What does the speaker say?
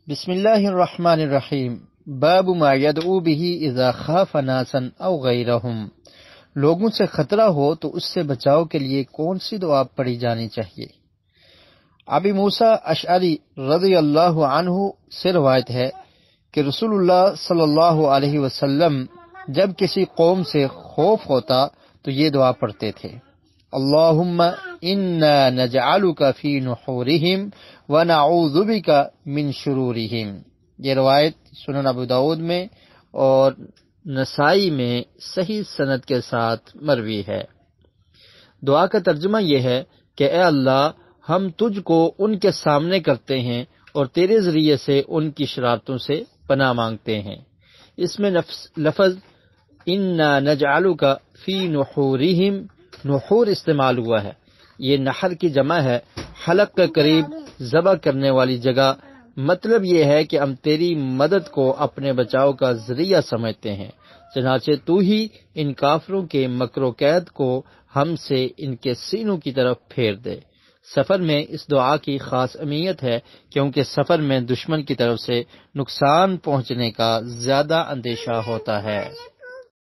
بسم اللہ الرحمن الرحیم باب ما یدعو به اذا خاف ناسا او غیرہم۔ لوگوں سے خطرہ ہو تو اس سے بچاؤ کے لیے کون سی دعا پڑھی جانی چاہیے؟ ابی موسیٰ اشعری رضی اللہ عنہ سے روایت ہے کہ رسول اللہ صلی اللہ علیہ وسلم جب کسی قوم سے خوف ہوتا تو یہ دعا پڑھتے تھے: اللہم انا نجعلک فی نحورہم ونعوذ بک من شرورہم۔ یہ روایت سنن ابو داؤد میں اور نسائی میں صحیح سند کے ساتھ مروی ہے۔ دعا کا ترجمہ یہ ہے کہ اے اللہ، ہم تجھ کو ان کے سامنے کرتے ہیں اور تیرے ذریعے سے ان کی شرارتوں سے پناہ مانگتے ہیں۔ اس میں لفظ انا نجعلک فی نحورہم، نحور استعمال ہوا ہے۔ یہ نحر کی جمع ہے، حلق کے قریب ذبح کرنے والی جگہ۔ مطلب یہ ہے کہ ہم تیری مدد کو اپنے بچاؤ کا ذریعہ سمجھتے ہیں، چنانچہ تو ہی ان کافروں کے مکر و قید کو ہم سے ان کے سینوں کی طرف پھیر دے۔ سفر میں اس دعا کی خاص اہمیت ہے کیونکہ سفر میں دشمن کی طرف سے نقصان پہنچنے کا زیادہ اندیشہ ہوتا ہے۔